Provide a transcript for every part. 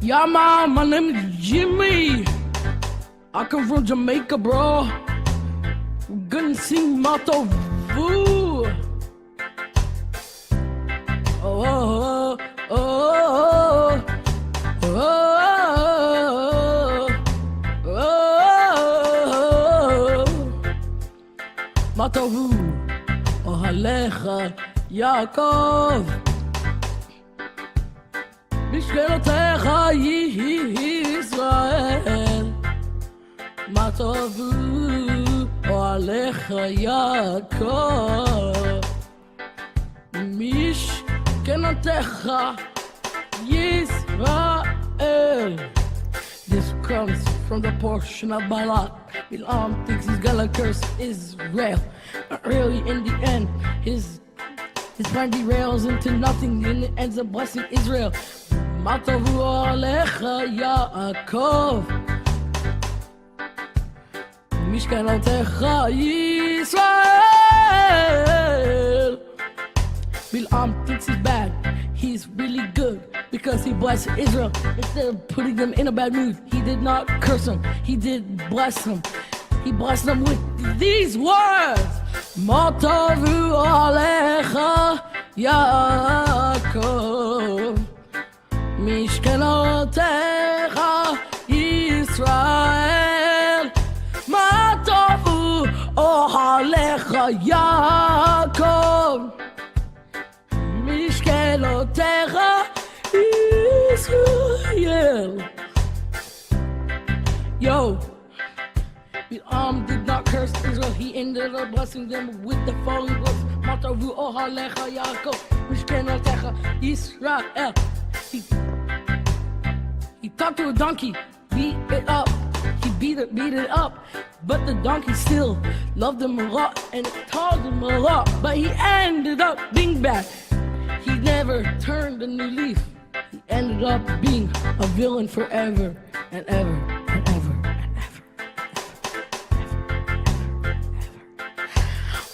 Yeah, man, my name is Jimmy. I come from Jamaica, bro. We're gonna sing Motto Vu. Oh, oh, oh, oh, oh, oh. Motto Vu. Oh, Alecha, Yaakov. משכנותיך ישראל, מה טובו אוהליך יעקב. משכנותיך ישראל. This comes from the portion of Balaam. Balaam thinks he's gonna curse Israel, but really in the end his plan derails into nothing and it ends up blessing Israel. מה טובו עליך יעקב, משכנותיך ישראל. Balaam thinks he's bad, he's really good because he blessed Israel instead of putting them in a bad mood. He did not curse them, he did bless them. He blessed them with these words. מה טובו עליך יעקב, משכנותיך ישראל. מה טובו אוהליך יעקב, משכנותיך ישראל. Yo, Balaam did not curse Israel, he ended up blessing them with the following words. מה טובו אוהליך יעקב, משכנותיך ישראל. He talked to a donkey, beat it up. He beat it up. But the donkey still loved him a lot and taught him a lot. But he ended up being bad. He never turned a new leaf. He ended up being a villain forever and ever and ever and ever.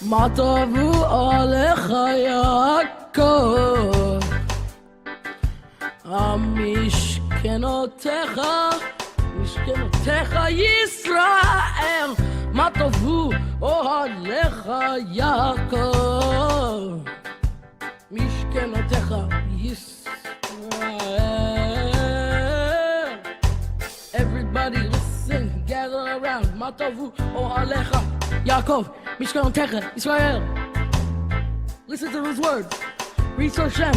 מה טובו עליך יעקב, משכנותיך ישראל. מה טובו אוהליך יעקב, משכנותיך ישראל. Everybody listen, gather around. מה טובו אוהליך יעקב, משכנותיך ישראל. Listen to those words. Research them.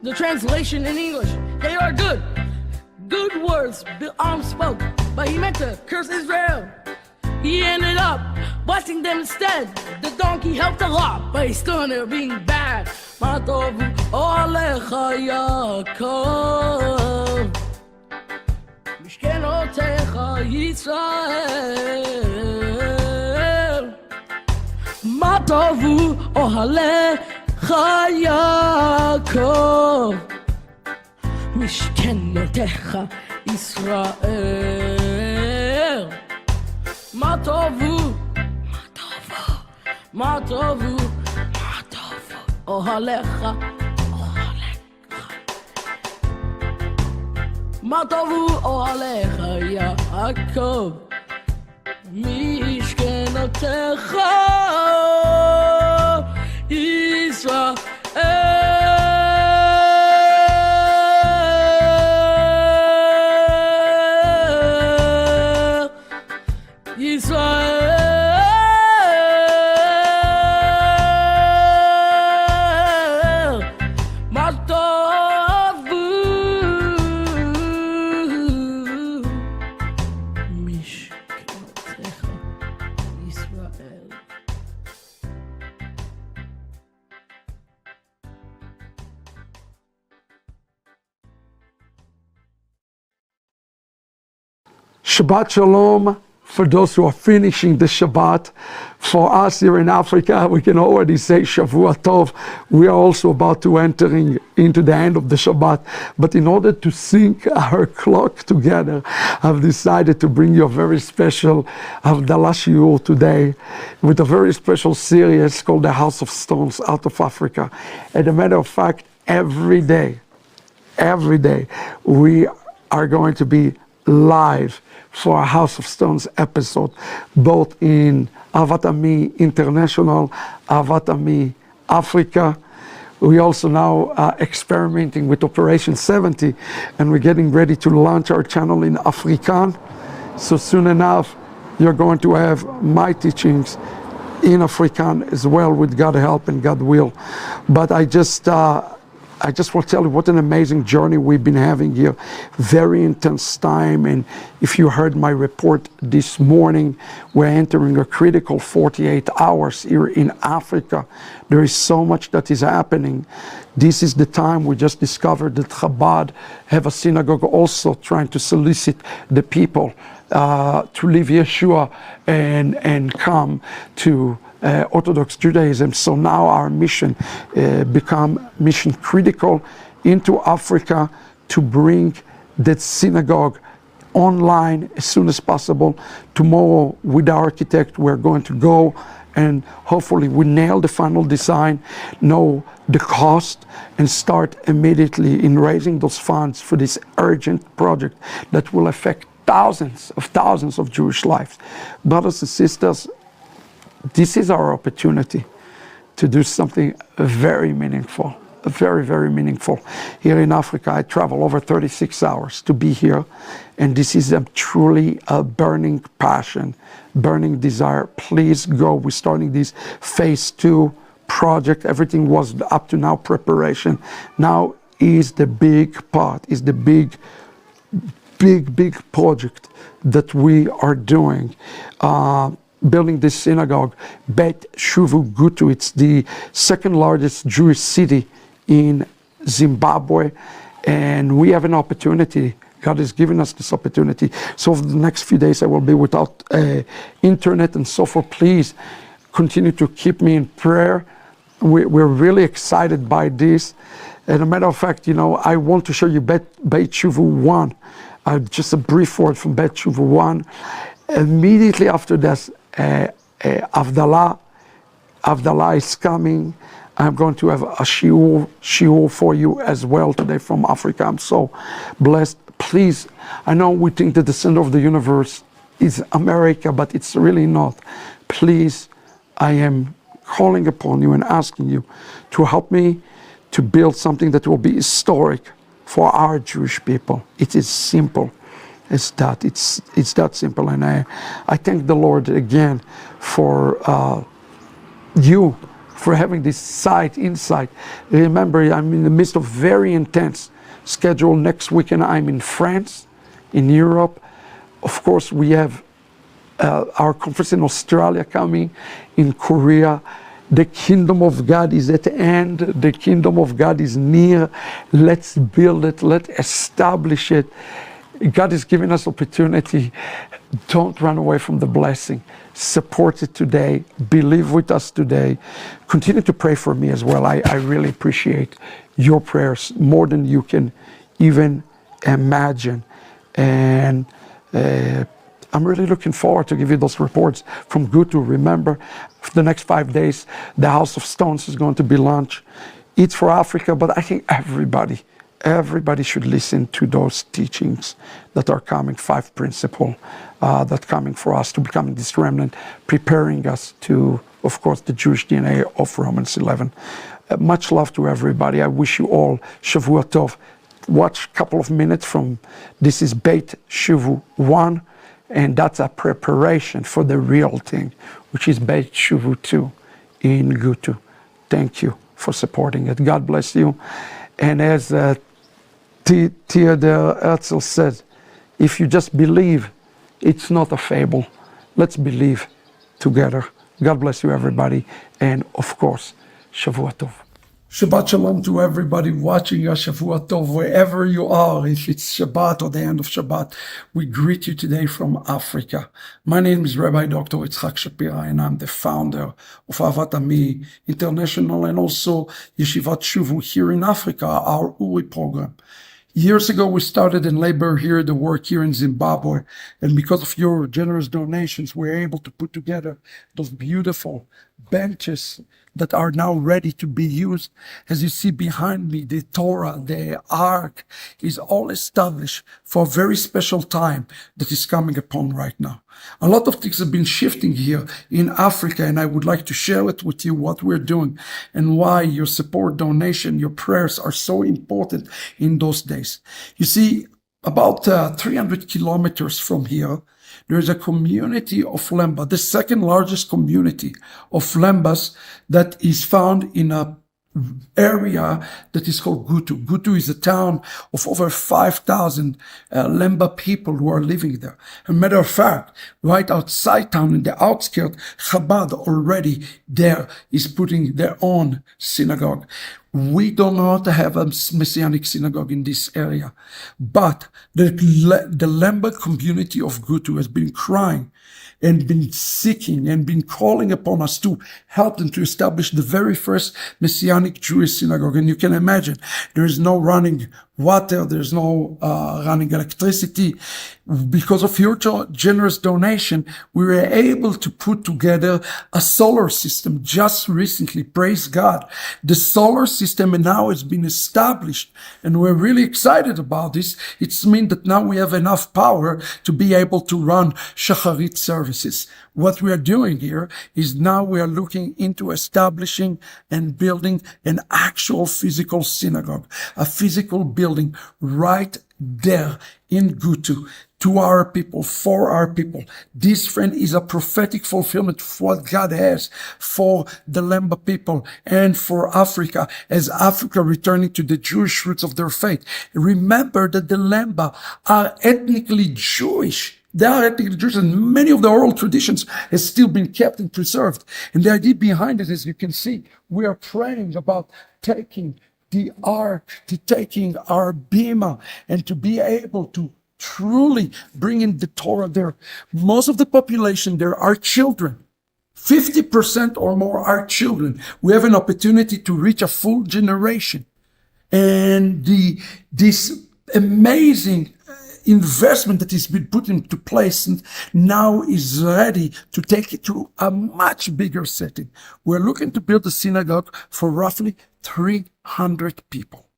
The translation in English, they are good words Balaam spoke, but he meant to curse Israel. He ended up blessing them instead. The donkey helped a lot, but he still ended up being bad. מה טובו עליך יעקב, משכנותיך ישראל. מה טובו עליך יעקב, משכנותיך ישראל. מה טובו אוהליך, מה טובו אוהליך יעקב, משכנותיך ישראל. Shabbat Shalom for those who are finishing the Shabbat. For us here in Africa, we can already say Shavua Tov. We are also about to entering into the end of the Shabbat. But in order to sync our clock together, I've decided to bring you a very special Havdalah shiur today with a very special series called The House of Stones out of Africa. As a matter of fact, every day, we are going to be live for a House of Stones episode, both in Avat Ami International, Avat Ami Africa. We also now are experimenting with Operation 70, and we're getting ready to launch our channel in Afrikaans. So soon enough, you're going to have my teachings in Afrikaans as well, with God's help and God's will. But I just want to tell you what an amazing journey we've been having here. Very intense time, and if you heard my report this morning, we're entering a critical 48 hours here in Africa. There is so much that is happening. This is the time. We just discovered that Chabad have a synagogue also trying to solicit the people to leave Yeshua and come to Orthodox Judaism. So now our mission become mission critical into Africa to bring that synagogue online as soon as possible. Tomorrow with the architect we're going to go and hopefully we nail the final design, know the cost, and start immediately in raising those funds for this urgent project that will affect thousands of Jewish lives. Brothers and sisters, this is our opportunity to do something very meaningful, very, very meaningful. Here in Africa, I travel over 36 hours to be here, and this is truly a burning passion, burning desire. Please go. We're starting this phase 2 project. Everything was up to now preparation. Now is the big part, is the big project that we are doing. Building this synagogue, Bet Shuvu Gutu. It's the second largest Jewish city in Zimbabwe, and we have an opportunity. God has given us this opportunity. So for the next few days I will be without internet and so forth. Please continue to keep me in prayer. We're really excited by this. And a matter of fact, I want to show you Bet Shuvu 1. Just a brief word from Bet Shuvu 1. Immediately after this, Havdalah is coming. I'm going to have a shiur for you as well today from Africa. I'm so blessed. Please, I know we think that the center of the universe is America, but it's really not. Please, I am calling upon you and asking you to help me to build something that will be historic for our Jewish people. It is simple. It's that simple, and I thank the Lord again for you, for having this insight. Remember, I'm in the midst of very intense schedule. Next weekend I'm in France, in Europe. Of course, we have our conference in Australia coming, in Korea. The kingdom of God is at hand. The kingdom of God is near. Let's build it. Let's establish it. God is giving us opportunity. Don't run away from the blessing. Support it today. Believe with us today. Continue to pray for me as well. I really appreciate your prayers more than you can even imagine. And I'm really looking forward to give you those reports from Gutu. Remember, for the next 5 days, the House of Stones is going to be launched. It's for Africa, but I think everybody should listen to those teachings that are coming, 5 principles that coming for us to becoming this remnant, preparing us to, of course, the Jewish DNA of Romans 11. Much love to everybody. I wish you all Shavua Tov. Watch a couple of minutes from, this is Bet Shuvu 1, and that's a preparation for the real thing, which is Bet Shuvu 2 in Gutu. Thank you for supporting it. God bless you. And as Theodore Herzl said, if you just believe, it's not a fable. Let's believe together. God bless you, everybody. And of course, Shavua Tov. Shabbat Shalom to everybody watching us, Shavua Tov, wherever you are, if it's Shabbat or the end of Shabbat. We greet you today from Africa. My name is Rabbi Dr. Yitzhak Shapira, and I'm the founder of Avat Ami International and also Yeshivat Shuvu here in Africa, our URI program. Years ago, we started in labor here, the work here in Zimbabwe, and because of your generous donations, we're able to put together those beautiful benches that are now ready to be used. As you see behind me, the Torah, the Ark, is all established for a very special time that is coming upon right now. A lot of things have been shifting here in Africa, and I would like to share it with you what we're doing and why your support, donation, your prayers are so important in those days. You see, about 300 kilometers from here, there is a community of Lemba, the second largest community of Lembas that is found in a area that is called Gutu. Gutu is a town of over 5,000 Lemba people who are living there. As a matter of fact, right outside town in the outskirts, Chabad already there is putting their own synagogue. We do not have a Messianic synagogue in this area, but the Lemba community of Gutu has been crying and been seeking and been calling upon us to help them to establish the very first Messianic Jewish synagogue. And you can imagine, there is no running water, there's no running electricity. Because of your generous donation, we were able to put together a solar system just recently. Praise God. The solar system now has been established, and we're really excited about this. It's mean that now we have enough power to be able to run Shacharit services. What we are doing here is now we are looking into establishing and building an actual physical synagogue, a physical building right there in Gutu, to our people, for our people. This, friend, is a prophetic fulfillment of what God has for the Lemba people and for Africa, as Africa returning to the Jewish roots of their faith. Remember that the Lemba are ethnically Jewish. They are ethnically Jewish, and many of the oral traditions has still been kept and preserved. And the idea behind it, as you can see, we are praying about taking the ark, to taking our bima, and to be able to truly bring in the Torah there. Most of the population there are children. 50% or more are children. We have an opportunity to reach a full generation. And this amazing investment that has been put into place and now is ready to take it to a much bigger setting. We're looking to build a synagogue for roughly 300 people.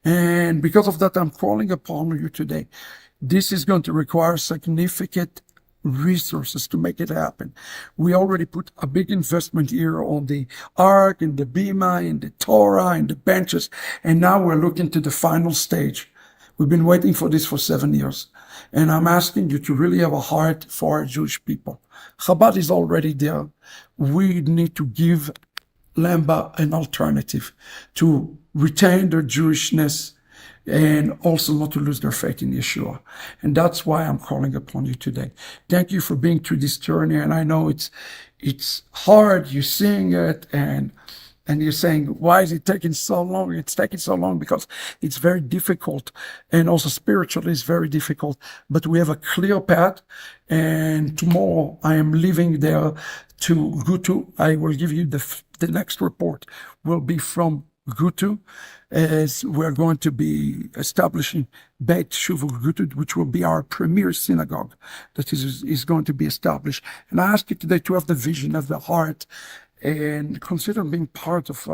And because of that, I'm calling upon you today. This is going to require significant resources to make it happen. We already put a big investment here on the Ark and the Bima and the Torah and the benches. And now we're looking to the final stage. We've been waiting for this for 7 years. And I'm asking you to really have a heart for our Jewish people. Chabad is already there. We need to give Lemba an alternative to retain their Jewishness and also not to lose their faith in Yeshua. And that's why I'm calling upon you today. Thank you for being through this journey. And I know it's hard. You're seeing it and you're saying, why is it taking so long? It's taking so long because it's very difficult. And also spiritually, it's very difficult. But we have a clear path. And tomorrow I am leaving there to Gutu. I will give you the next report will be from Gutu, as we're going to be establishing Beit Shuvu Gutu, which will be our premier synagogue that is going to be established. And I ask you today to have the vision of the heart and consider being part of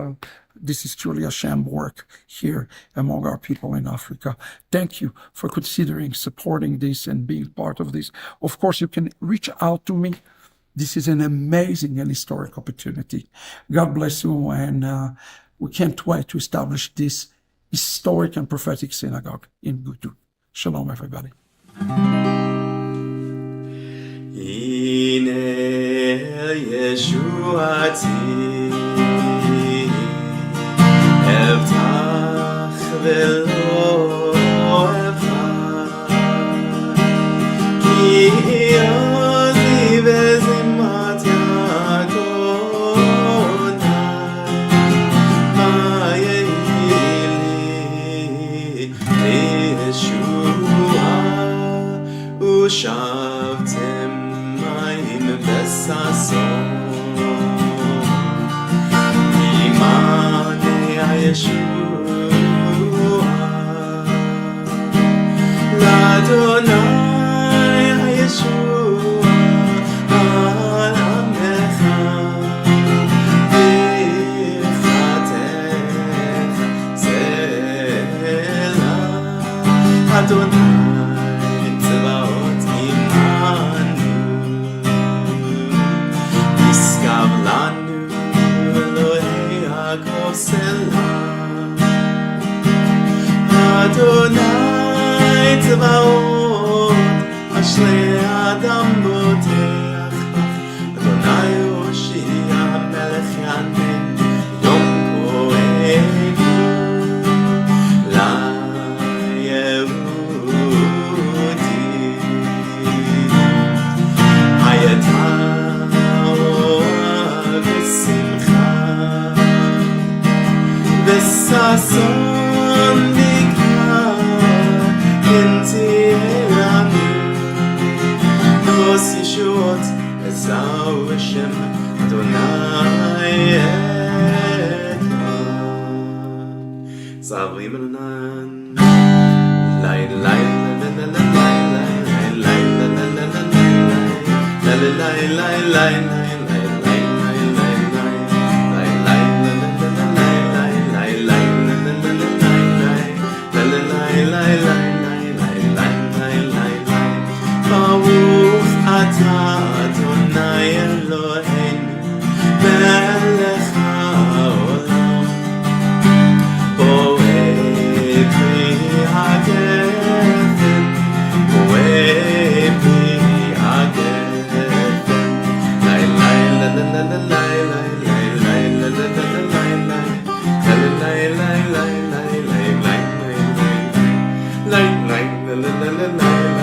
this is truly Hashem work here among our people in Africa. Thank you for considering supporting this and being part of this. Of course, you can reach out to me. This is an amazing and historic opportunity. God bless you, and we can't wait to establish this historic and prophetic synagogue in Gutu. Shalom, everybody. ושבתם מים בששון ממענה הישועה Adonai Tzevaot imanu Niskav lanu Elohei Yaakov Selah Adonai Tzevaot Ashrei Adam Boteach Bach Adonai Hoshia Melech Yanen Yom Koenu La Yehudi Hayata V'simcha V'sason Mikra Kintiranu Nos Yeshuot Ezau Hashem Adonai Echad Zavrim Elonan Lai Lai La La La La La La La La La La Baruch atah Adonai Eloheinu melech haolam boeh pri hagefen boeh pri hagefen lai lai la la la la lai lai lai lai la la la la lai lai lai lai lai lai lai lai lai lai la la la la lai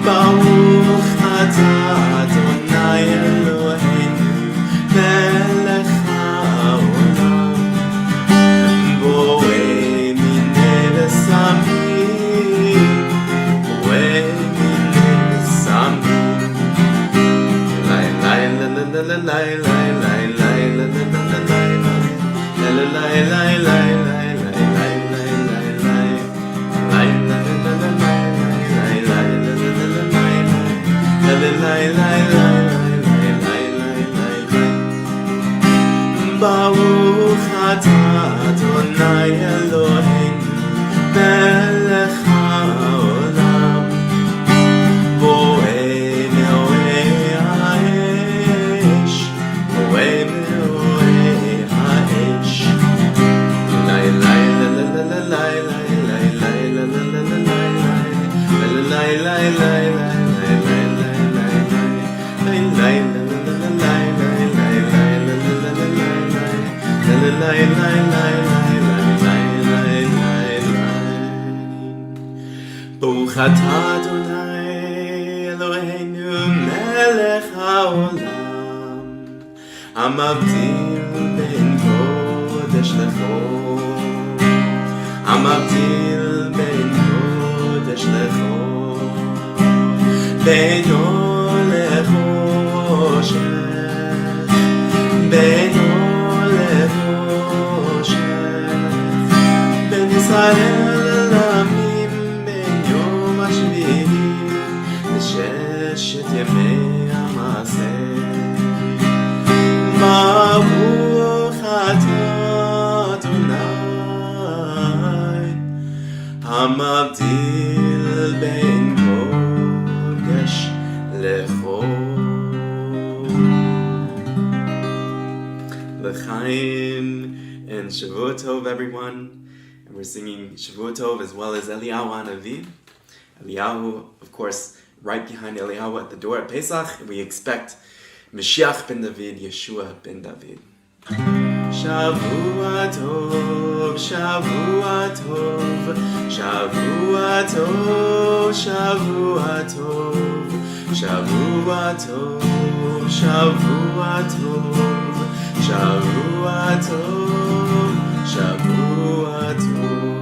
Baruch atah Adonai Eloheinu melech haolam boeh minei v'samim boeh minei v'samim lai lai la la la la lai lai lai lai la la la la lai lai lai lai lai Baruch atah Adonai Eloheinu melech haolam boeh me'orei ha'esh boeh me'orei ha'esh lai lai la la la la lai lai lai lai la la la la lai lai lai lai lai Baruch atah Adonai Eloheinu melech haolam המבדיל בין קודש לחול המבדיל בין קודש לחול בין אור לחושך בין אור לחושך בין ישראל לעמים בין יום השביעי לששת ימי המעשה ברוך אתה אדוני המבדיל בין קודש לחול. L'chaim and Shavuot Tov, everyone. And we're singing Shavuot Tov as well as Eliyahu Hanavi. Eliyahu, of course, right behind Eliyahu at the door at Pesach. We expect Mashiach ben David, Yeshua ben David. Shavua Tov, Shavua Tov, Shavua Tov, Shavua Tov, Shavua Tov, Shavua Tov, Shavua Tov, Shavua Tov.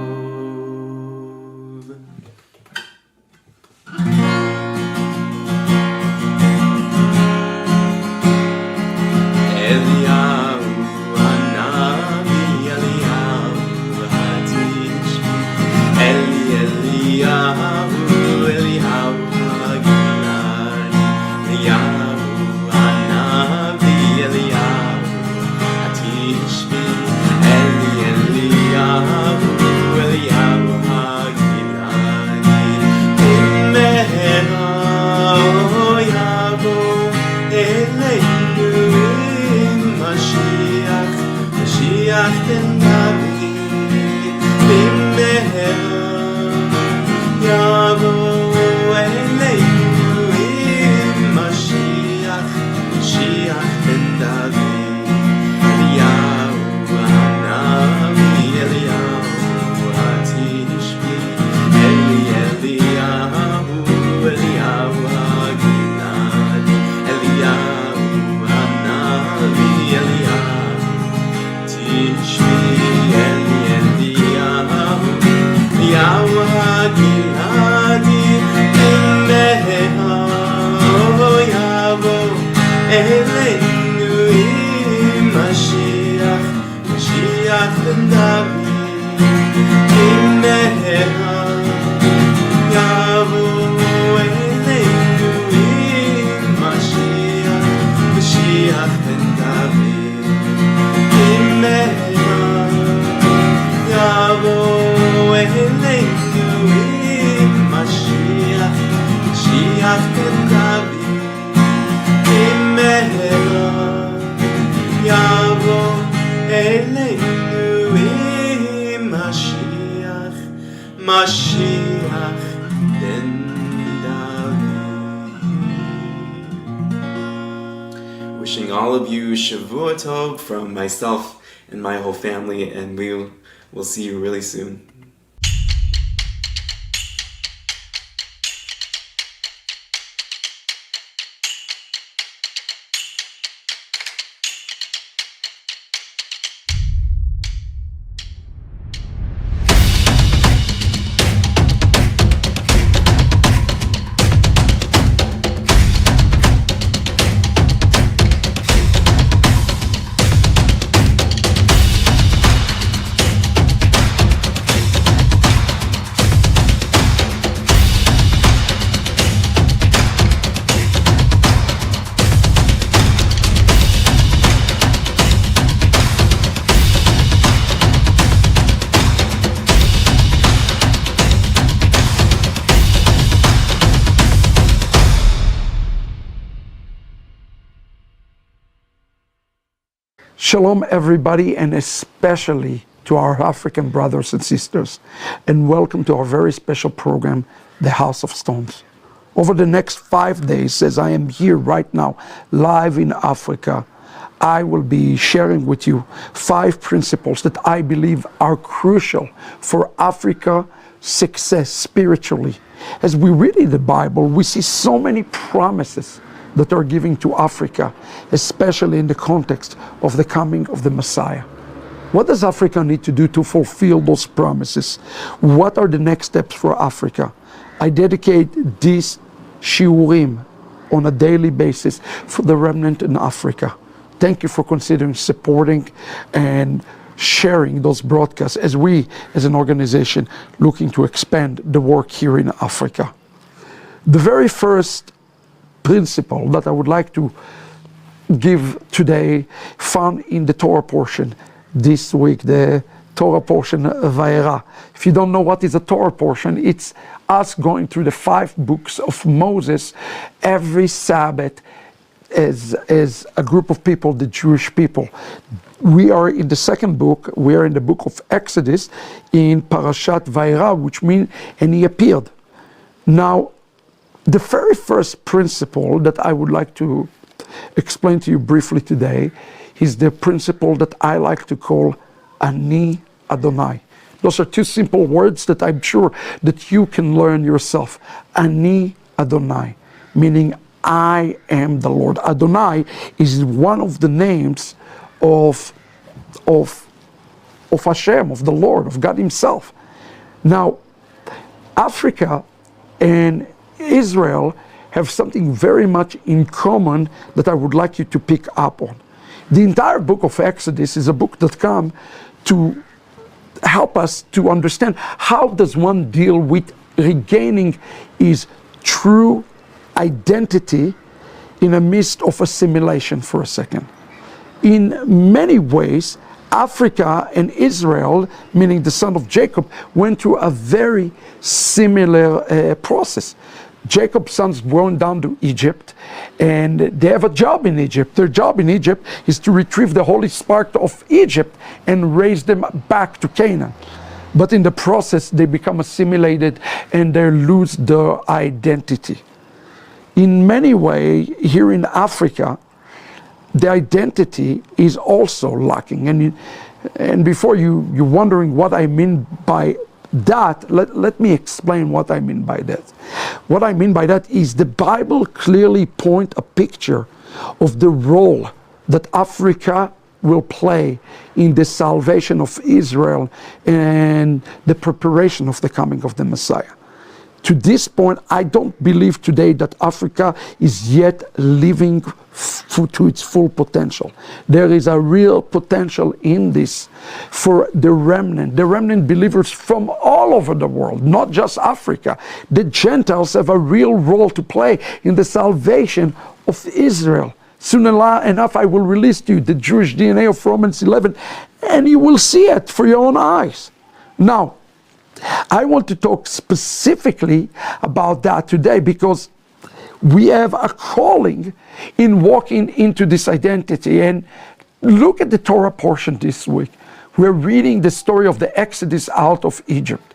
אלינו עם משיח, משיח בן דוד, במהרה יבוא אלינו עם משיח, משיח בן דוד, במהרה יבוא אלינו עם משיח, משיח בן דוד, במהרה יבוא אלינו עם משיח, משיח בן David. Wishing all of you Shavua Tov from myself and my whole family, and we will see you really soon. Shalom everybody, and especially to our African brothers and sisters, and welcome to our very special program, The House of Stones. Over the next 5 days, as I am here right now, live in Africa, I will be sharing with you 5 principles that I believe are crucial for Africa's success spiritually. As we read in the Bible, we see so many promises that are given to Africa, especially in the context of the coming of the Messiah. What does Africa need to do to fulfill those promises? What are the next steps for Africa? I dedicate these shiurim on a daily basis for the remnant in Africa. Thank you for considering supporting and sharing those broadcasts as we, as an organization, looking to expand the work here in Africa. The very first principle that I would like to give today, found in the Torah portion this week, the Torah portion Vayera. If you don't know what is a Torah portion, it's us going through the 5 books of Moses every Sabbath as a group of people, the Jewish people. We are in the second book, we are in the book of Exodus, in Parashat Vayera, which means, and he appeared. Now, the very first principle that I would like to explain to you briefly today is the principle that I like to call Ani Adonai. Those are 2 simple words that I'm sure that you can learn yourself. Ani Adonai, meaning I am the Lord. Adonai is one of the names of Hashem, of the Lord, of God Himself. Now, Africa and Israel have something very much in common that I would like you to pick up on. The entire book of Exodus is a book that comes to help us to understand how does one deal with regaining his true identity in the midst of assimilation for a second. In many ways, Africa and Israel, meaning the son of Jacob, went through a very similar process. Jacob's sons going down to Egypt, and they have a job in Egypt. Their job in Egypt is to retrieve the Holy Spark of Egypt and raise them back to Canaan. But in the process, they become assimilated and they lose their identity. In many ways, here in Africa, the identity is also lacking. And before you're wondering what I mean by that, let me explain what I mean by that. What I mean by that is the Bible clearly points a picture of the role that Africa will play in the salvation of Israel and the preparation of the coming of the Messiah. To this point, I don't believe today that Africa is yet living to its full potential. There is a real potential in this for the remnant believers from all over the world, not just Africa. The Gentiles have a real role to play in the salvation of Israel. Soon enough, I will release to you the Jewish DNA of Romans 11, and you will see it for your own eyes. Now, I want to talk specifically about that today because we have a calling in walking into this identity. And look at the Torah portion this week. We're reading the story of the Exodus out of Egypt.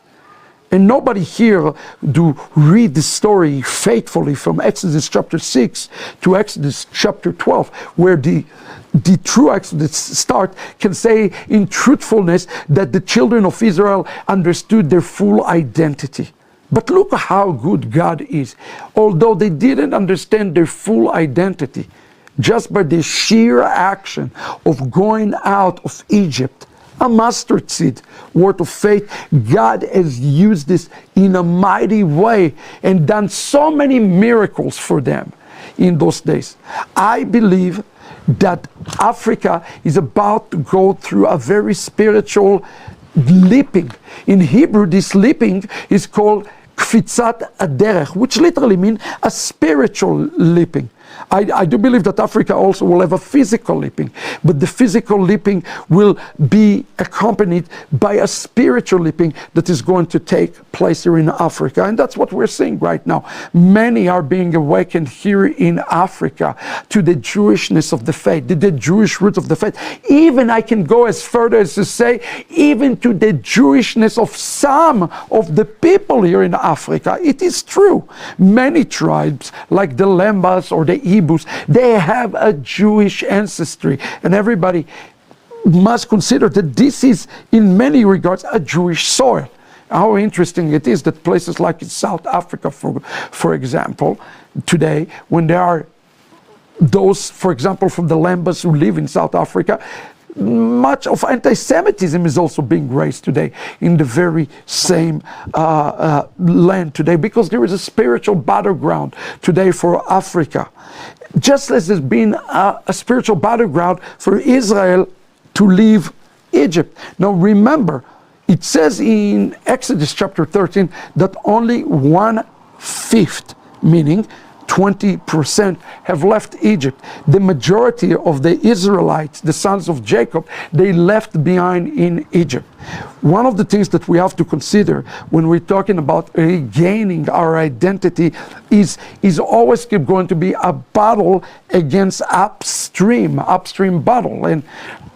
And nobody here do read the story faithfully from Exodus chapter 6 to Exodus chapter 12, where the true Exodus start can say in truthfulness that the children of Israel understood their full identity. But look how good God is. Although they didn't understand their full identity, just by the sheer action of going out of Egypt, a mustard seed worth of faith, God has used this in a mighty way and done so many miracles for them in those days. I believe that Africa is about to go through a very spiritual leaping. In Hebrew, this leaping is called kfitzat aderech, which literally means a spiritual leaping. I do believe that Africa also will have a physical leaping, but the physical leaping will be accompanied by a spiritual leaping that is going to take place here in Africa. And that's what we're seeing right now. Many are being awakened here in Africa to the Jewishness of the faith, the Jewish roots of the faith. Even I can go as further as to say, even to the Jewishness of some of the people here in Africa. It is true. Many tribes, like the Lembas or the Hebrews, they have a Jewish ancestry, and everybody must consider that this is in many regards a Jewish soil. How interesting it is that places like in South Africa, for example, today, when there are those, for example, from the Lembas who live in South Africa, much of anti-Semitism is also being raised today in the very same land today, because there is a spiritual battleground today for Africa. Just as there's been a spiritual battleground for Israel to leave Egypt. Now remember, it says in Exodus chapter 13 that only 1/5, meaning 20%, have left Egypt. The majority of the Israelites, the sons of Jacob, they left behind in Egypt. One of the things that we have to consider when we're talking about regaining our identity is always going to be a battle against upstream battle. And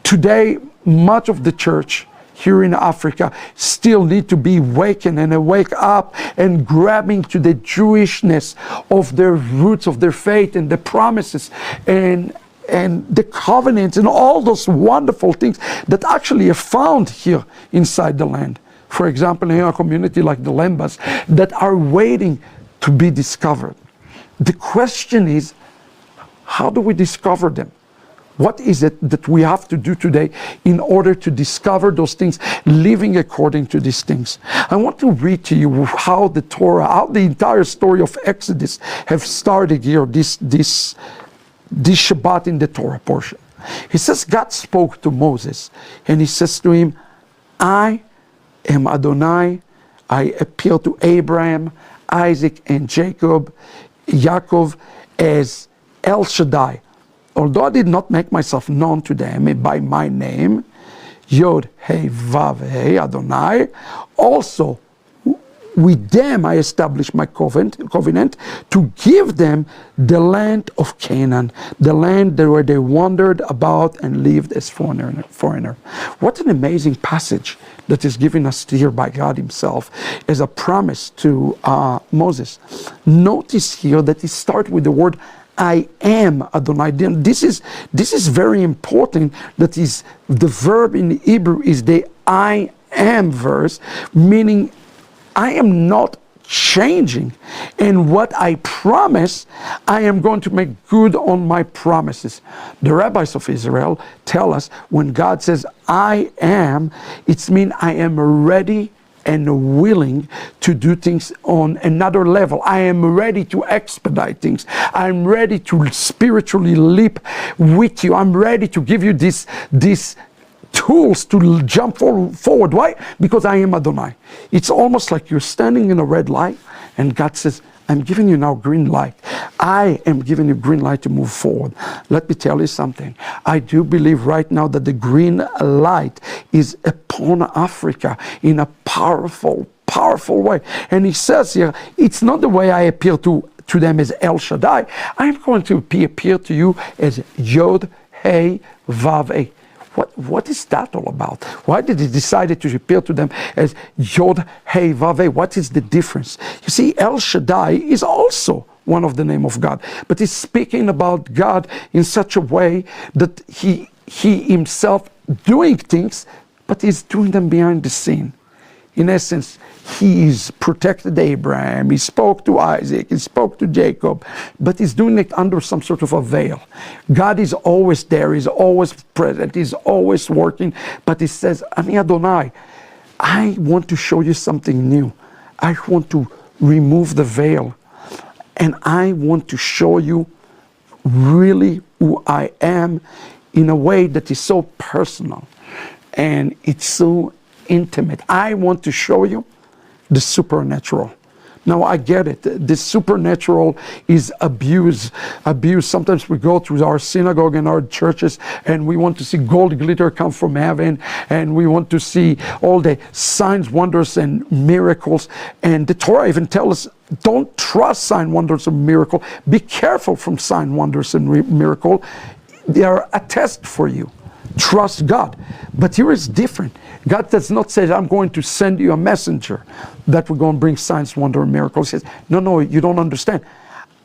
today, much of the church here in Africa still need to be wakened and wake up and grabbing to the Jewishness of their roots, of their faith and the promises and the covenants and all those wonderful things that actually are found here inside the land. For example, in a community like the Lembas that are waiting to be discovered. The question is, how do we discover them? What is it that we have to do today in order to discover those things, living according to these things? I want to read to you how the Torah, how the entire story of Exodus have started here, this Shabbat in the Torah portion. He says, God spoke to Moses, and he says to him, I am Adonai. I appeal to Abraham, Isaac, and Jacob, Yaakov as El Shaddai. Although I did not make myself known to them by my name, Yod, He, Vav, He, Adonai, also with them I established my covenant to give them the land of Canaan, the land where they wandered about and lived as foreigner. What an amazing passage that is given us here by God himself as a promise to Moses. Notice here that it starts with the word I am Adonai. This is very important. That is, the verb in Hebrew is the I am verse, meaning I am not changing. And what I promise, I am going to make good on my promises. The rabbis of Israel tell us when God says I am, it means I am ready and willing to do things on another level. I am ready to expedite things. I'm ready to spiritually leap with you. I'm ready to give you these tools to jump forward. Why? Because I am Adonai. It's almost like you're standing in a red light and God says, I'm giving you now green light. I am giving you green light to move forward. Let me tell you something. I do believe right now that the green light is upon Africa in a powerful way. And he says here, it's not the way I appear to them as El Shaddai. I'm going to appear to you as Yod, Hey, Vav, Hey. What is that all about? Why did he decide to appear to them as Yod, Hey, Vav, Hey? What is the difference? You see, El Shaddai is also one of the name of God, but he's speaking about God in such a way that he himself doing things, but he's doing them behind the scene. In essence, he's protected Abraham, he spoke to Isaac, he spoke to Jacob, but he's doing it under some sort of a veil. God is always there, he's always present, he's always working, but he says, Ani Adonai, I want to show you something new. I want to remove the veil, and I want to show you really who I am in a way that is so personal, and it's so intimate. I want to show you the supernatural. Now I get it. The supernatural is abused. Sometimes we go to our synagogue and our churches and we want to see gold glitter come from heaven, and we want to see all the signs, wonders, and miracles. And the Torah even tells us, don't trust sign, wonders, and miracle. Be careful from sign, wonders, and miracle. They are a test for you. Trust God. But here it's different. God does not say, I'm going to send you a messenger that we're going to bring signs, wonder, and miracles. He says, no, you don't understand.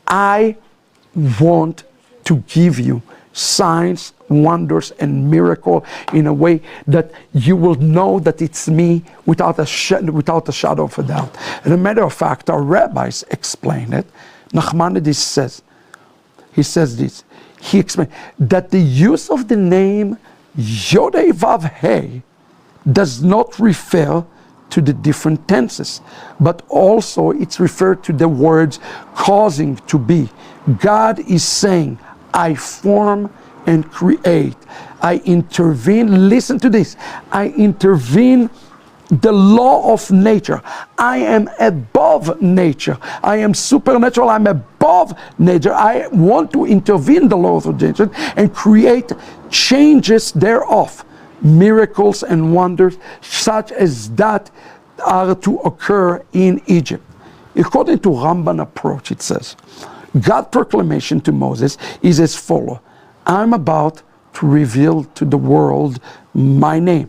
I want to give you signs, wonders, and miracle in a way that you will know that it's me without a shadow of a doubt. And a matter of fact, our rabbis explain it. Nachmanides says, he explained that the use of the name Yodei Vav Hey does not refer to the different tenses, but also it's referred to the words causing to be. God is saying, I form and create. I intervene. Listen to this. I intervene the law of nature. I am above nature. I am supernatural. I'm above nature. I want to intervene the laws of nature and create changes thereof. Miracles and wonders such as that are to occur in Egypt. According to Ramban approach, it says, God's proclamation to Moses is as follows. I'm about to reveal to the world my name.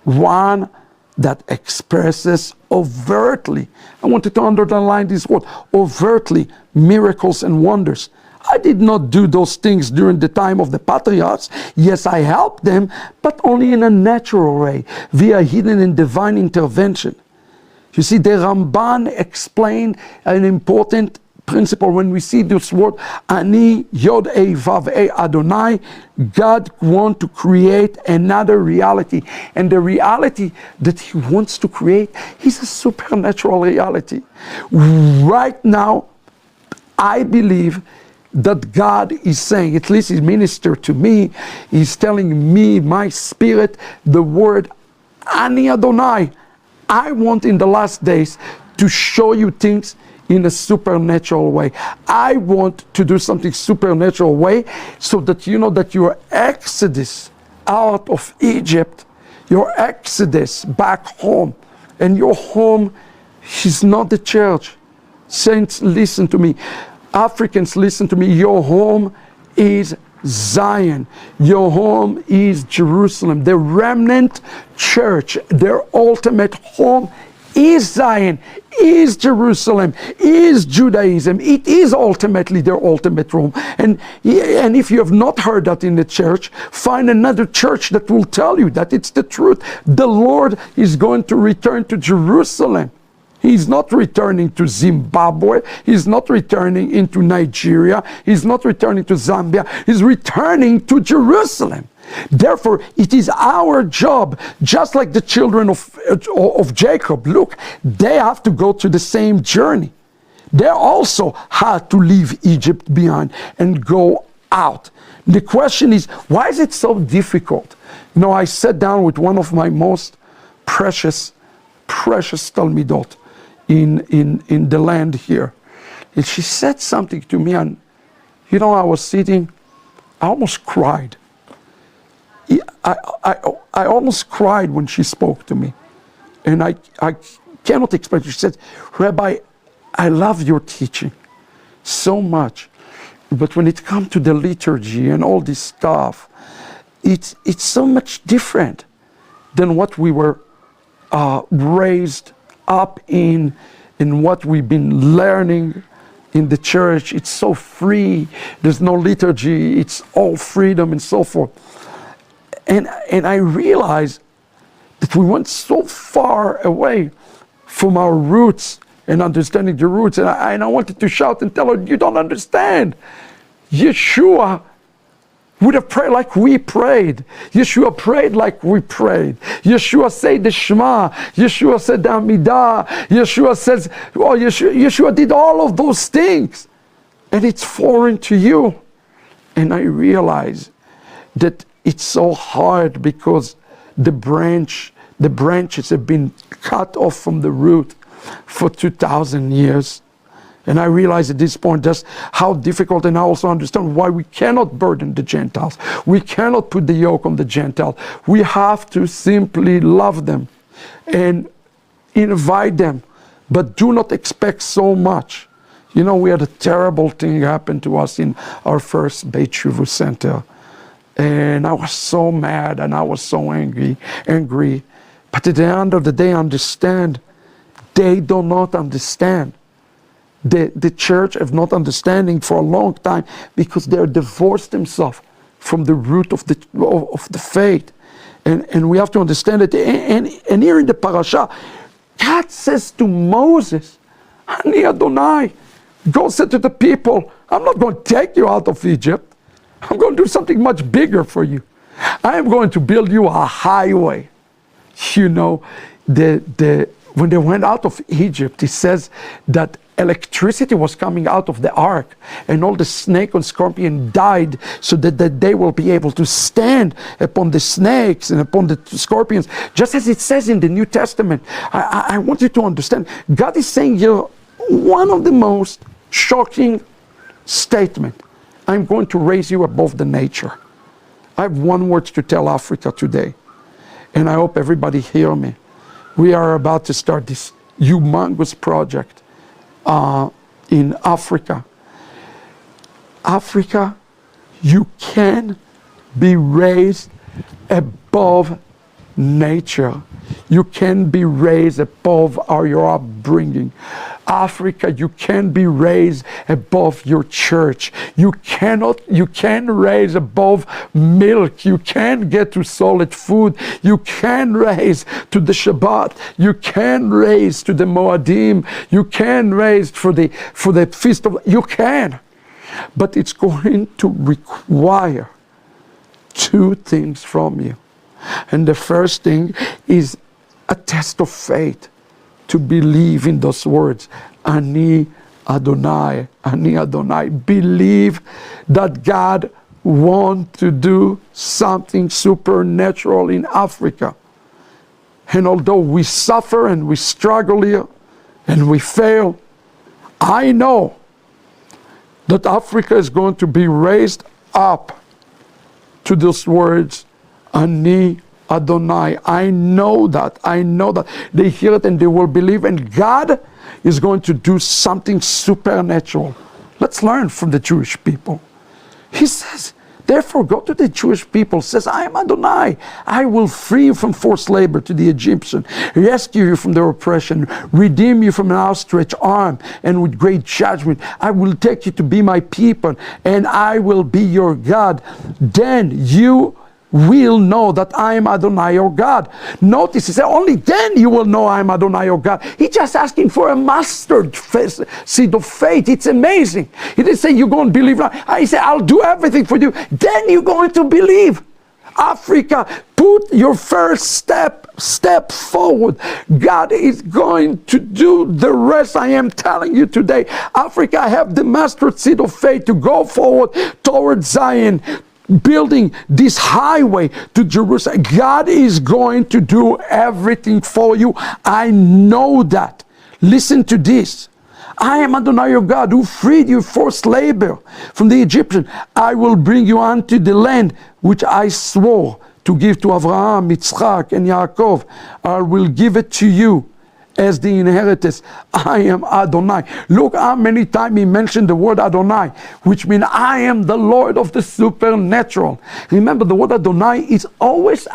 One that expresses overtly, I wanted to underline this word, overtly, miracles and wonders. I did not do those things during the time of the patriarchs. Yes, I helped them, but only in a natural way, via hidden and divine intervention. You see, the Ramban explained an important principle when we see this word, Ani Yod Ei Vav Ei Adonai. God wants to create another reality. And the reality that he wants to create is a supernatural reality. Right now, I believe that God is saying, at least he ministered to me, he's telling me, my spirit, the word Ani Adonai. I want in the last days to show you things in a supernatural way. I want to do something supernatural way so that you know that your exodus out of Egypt, your exodus back home, and your home is not the church. Saints, listen to me. Africans, listen to me. Your home is Zion. Your home is Jerusalem. The remnant church, their ultimate home is Zion, is Jerusalem, is Judaism. It is ultimately their ultimate home. And if you have not heard that in the church, find another church that will tell you that it's the truth. The Lord is going to return to Jerusalem. He's not returning to Zimbabwe. He's not returning into Nigeria. He's not returning to Zambia. He's returning to Jerusalem. Therefore, it is our job, just like the children of Jacob. Look, they have to go through the same journey. They also had to leave Egypt behind and go out. The question is, why is it so difficult? You know, I sat down with one of my most precious Talmidot in the land here. And she said something to me, and you know, I was sitting, I almost cried. I almost cried when she spoke to me. And I cannot explain. She said, Rabbi, I love your teaching so much. But when it comes to the liturgy and all this stuff, it's so much different than what we were raised up in what we've been learning in the church. It's so free. There's no liturgy. It's all freedom and so forth. And I realized that we went so far away from our roots and understanding the roots. And I wanted to shout and tell her, you don't understand. Yeshua would have prayed like we prayed. Yeshua prayed like we prayed. Yeshua said the Shema. Yeshua said the Amidah. Yeshua says, oh, Yeshua did all of those things. And it's foreign to you. And I realize that it's so hard because the branches have been cut off from the root for 2,000 years. And I realize at this point just how difficult, and I also understand why we cannot burden the Gentiles. We cannot put the yoke on the Gentiles. We have to simply love them and invite them, but do not expect so much. You know, we had a terrible thing happen to us in our first Beit Shuvu center. And I was so mad and I was so angry. But at the end of the day, I understand. They do not understand. The church have not understanding for a long time because they are divorced themselves from the root of the faith. And we have to understand it. And here in the parasha, God says to Moses, Ani Adonai, go say to the people, I'm not going to take you out of Egypt. I'm going to do something much bigger for you. I am going to build you a highway. You know, when they went out of Egypt, it says that electricity was coming out of the ark, and all the snake and scorpion died so that they will be able to stand upon the snakes and upon the scorpions, just as it says in the New Testament. I want you to understand, God is saying here one of the most shocking statements. I'm going to raise you above the nature. I have one word to tell Africa today, and I hope everybody hear me. We are about to start this humongous project in Africa. Africa, you can be raised above nature. You can be raised above your upbringing. Africa, you can be raised above your church. You can raise above milk. You can get to solid food. You can raise to the Shabbat. You can raise to the Moadim. You can raise for the feast of, you can. But it's going to require two things from you. And the first thing is a test of faith, to believe in those words, Ani Adonai, Ani Adonai. Believe that God wants to do something supernatural in Africa. And although we suffer and we struggle here and we fail, I know that Africa is going to be raised up to those words, Ani Adonai. I know that. They hear it and they will believe, and God is going to do something supernatural. Let's learn from the Jewish people. He says, therefore go to the Jewish people, says, I am Adonai. I will free you from forced labor to the Egyptian, rescue you from their oppression, redeem you from an outstretched arm, and with great judgment I will take you to be my people, and I will be your God. Then you will know that I am Adonai your God. Notice, he said, only then you will know I am Adonai your God. He's just asking for a mustard seed of faith. It's amazing. He didn't say you're going to believe now. He said, I'll do everything for you. Then you're going to believe. Africa, put your first step forward. God is going to do the rest. I am telling you today, Africa, have the mustard seed of faith to go forward towards Zion, building this highway to Jerusalem. God is going to do everything for you. I know that. Listen to this. I am Adonai your God, who freed you forced labor from the Egyptian. I will bring you unto the land which I swore to give to Abraham, Yitzchak, and Yaakov. I will give it to you as the inheritance. I am Adonai. Look how many times he mentioned the word Adonai, which means I am the Lord of the supernatural. Remember, the word Adonai is always,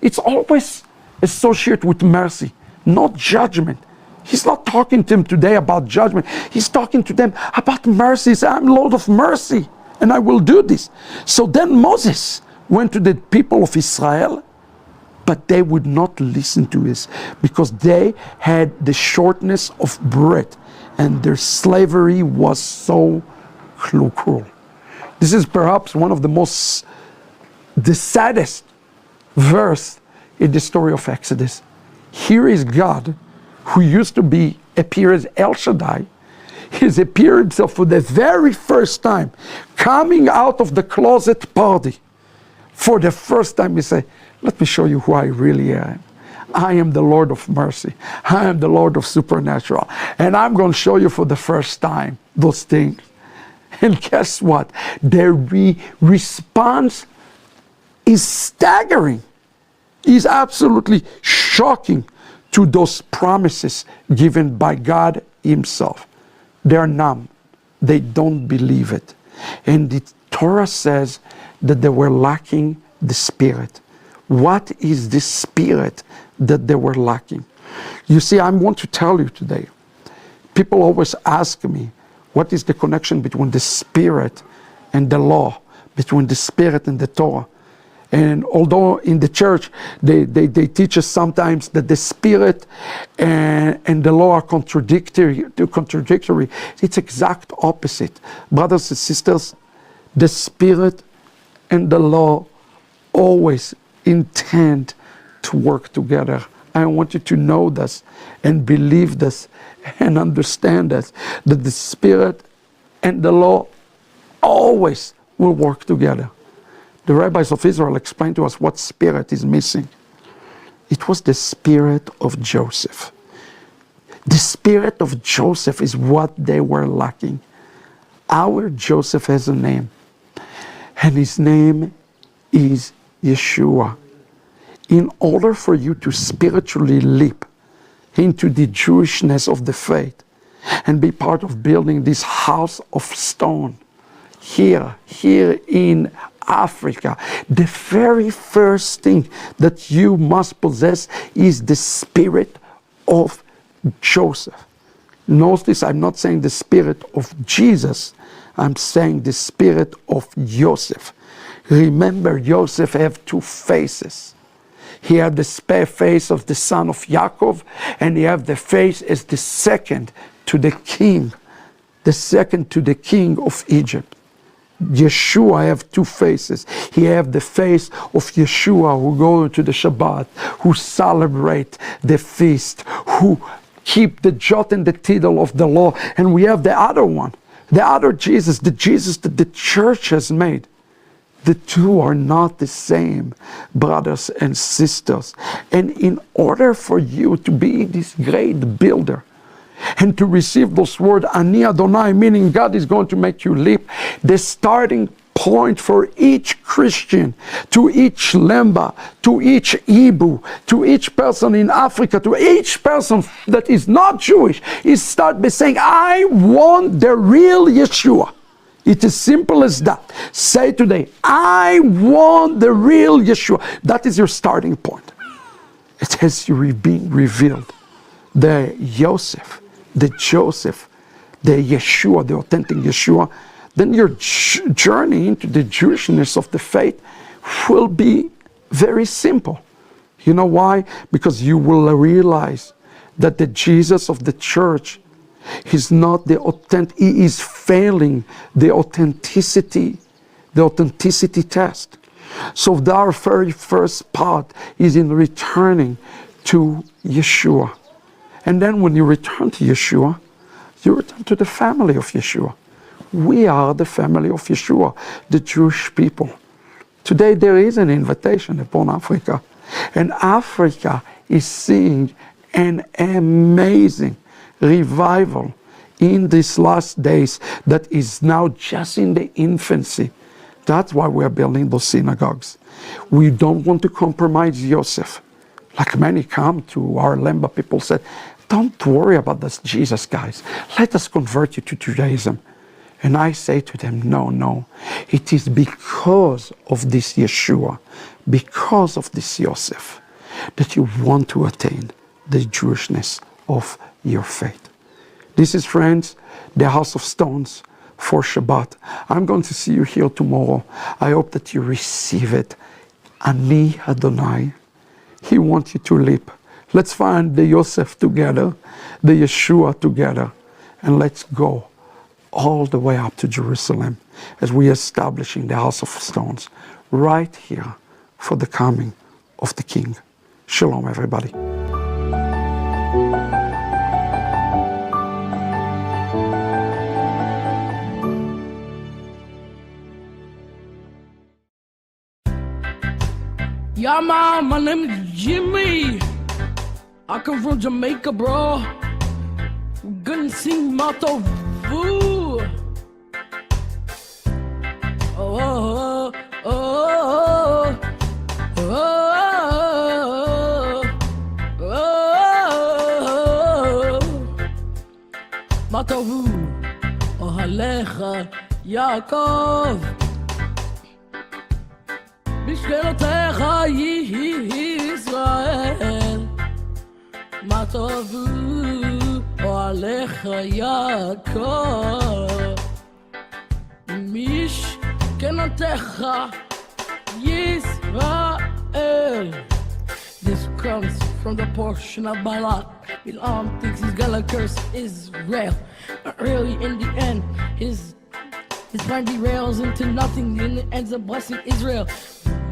it's always associated with mercy, not judgment. He's not talking to them today about judgment. He's talking to them about mercy. He said, I'm Lord of mercy, and I will do this. So then Moses went to the people of Israel, but they would not listen to us because they had the shortness of breath, and their slavery was so cruel. This is perhaps one of the saddest verse in the story of Exodus. Here is God, who used to appear as El Shaddai, he's appeared himself for the very first time, coming out of the closet party. For the first time, he said, let me show you who I really am. I am the Lord of mercy. I am the Lord of supernatural. And I'm going to show you for the first time those things. And guess what? Their response is staggering. Is absolutely shocking to those promises given by God himself. They're numb. They don't believe it. And the Torah says that they were lacking the Spirit. What is the Spirit that they were lacking? You see, I want to tell you today, people always ask me, what is the connection between the Spirit and the law, between the Spirit and the Torah? And although in the church, they teach us sometimes that the Spirit and the law are contradictory, it's exact opposite. Brothers and sisters, the Spirit and the law always intend to work together. I want you to know this and believe this and understand this, that the Spirit and the law always will work together. The rabbis of Israel explained to us what spirit is missing. It was the spirit of Joseph. The spirit of Joseph is what they were lacking. Our Joseph has a name, and his name is Yeshua. In order for you to spiritually leap into the Jewishness of the faith and be part of building this house of stone here in Africa, the very first thing that you must possess is the spirit of Joseph. Notice this, I'm not saying the spirit of Jesus, I'm saying the spirit of Joseph. Remember, Joseph had two faces. He had the face of the son of Yaakov, and he had the face as the second to the king of Egypt. Yeshua have two faces. He have the face of Yeshua, who go to the Shabbat, who celebrate the feast, who keep the jot and the tittle of the law. And we have the other one, the other Jesus, the Jesus that the church has made. The two are not the same, brothers and sisters. And in order for you to be this great builder, and to receive those words, Ani Adonai, meaning God is going to make you leap, the starting point for each Christian, to each Lemba, to each Hebrew, to each person in Africa, to each person that is not Jewish, is start by saying, I want the real Yeshua. It is simple as that. Say today, I want the real Yeshua. That is your starting point. It has been revealed. The Joseph, the Yeshua, the authentic Yeshua, then your journey into the Jewishness of the faith will be very simple. You know why? Because you will realize that the Jesus of the church is not the authentic, he is failing the authenticity test. So our very first part is in returning to Yeshua. And then when you return to Yeshua, you return to the family of Yeshua. We are the family of Yeshua, the Jewish people. Today there is an invitation upon Africa. And Africa is seeing an amazing revival in these last days that is now just in the infancy. That's why we're building those synagogues. We don't want to compromise Yosef. Like many come to our Lemba people said, don't worry about this Jesus, guys. Let us convert you to Judaism. And I say to them, no. It is because of this Yeshua, because of this Yosef, that you want to attain the Jewishness of your faith. This is, friends, the House of Stones for Shabbat. I'm going to see you here tomorrow. I hope that you receive it. Ani Adonai. He wants you to leap. Let's find the Yosef together, the Yeshua together, and let's go all the way up to Jerusalem as we are establishing the House of Stones right here for the coming of the King. Shalom, everybody. Yeah, man, my name is Jimmy. I come from Jamaica, bro. Gonna sing Mato Vu. Oh, oh, oh, oh, oh, Mato Vu. Oh, Alecha, Yaakov. בשכנותיך ישראל, מה טובו אוהליך יעקב. משכנותיך ישראל. This comes from the portion of Balaam. Balaam thinks he's gonna curse Israel, but really in the end, his plan derails into nothing and it ends up blessing Israel.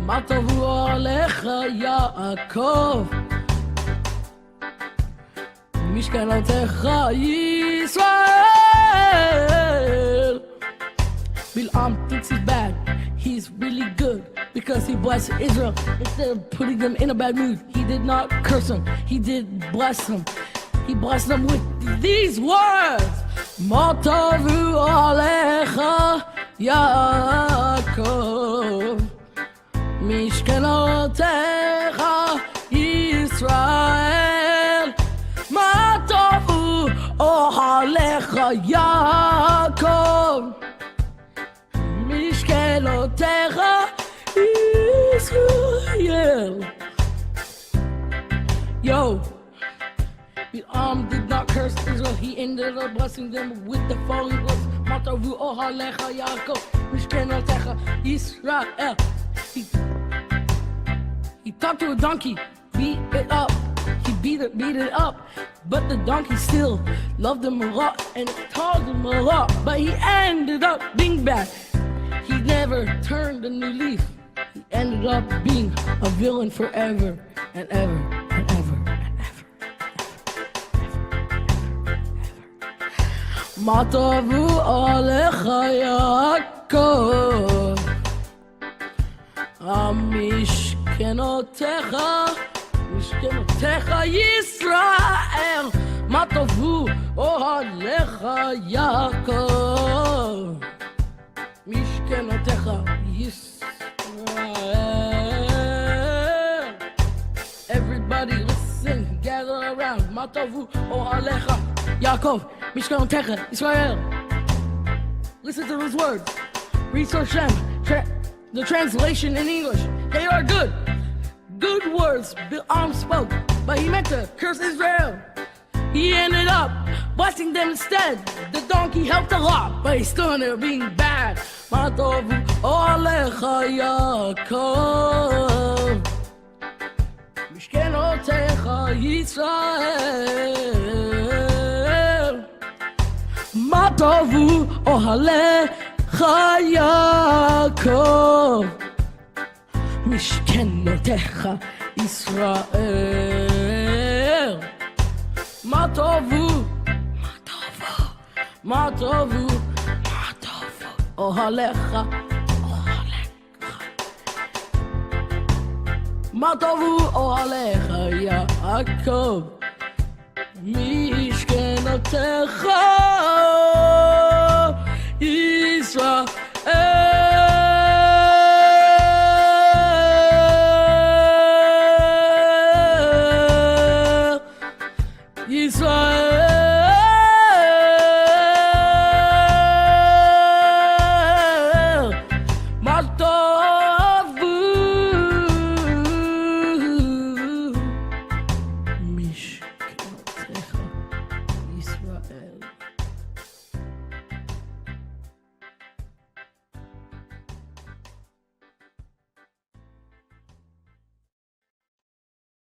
Matavu alecha Yaakov, Mishkanotecha Yisrael. Balaam thinks he's bad. He's really good because he blessed Israel. Instead of putting them in a bad mood, he did not curse them. He did bless them. He blessed them with these words. Matavu alecha Yaakov, Mishkanotecha Yisrael. Matavu alecha Yaakov, Mishkanotecha Yisrael. Yo, Balaam did not curse Israel. He ended up blessing them with the following words. Matavu ohalecha Yaakov, Mishkenotecha Yisrael. He talked to a donkey, beat it up. He beat it up. But the donkey still loved him a lot and told him a lot. But he ended up being bad. He never turned a new leaf. He ended up being a villain forever and ever and ever. Matavu alecha Yaakov, Mishkenotecha Yisrael. Matavu alecha Yaakov, Mishkenotecha Yisrael. Everybody listen, gather around. Matavu alecha Yaakov, Mishkanotecha Israel. Listen to those words. Research them. The translation in English. They are good. Good words Balaam spoke, but he meant to curse Israel. He ended up blessing them instead. The donkey helped a lot, but he still ended up being bad. Matavu alecha Yaakov, Mishkenotecha Yisrael. Matavu ohalecha Yaakov, משכנותיך ישראל. מה טובו, מה טובו, מה טובו, מה טובו אוהליך, אוהליך. מה טובו אוהליך יעקב משכנותיך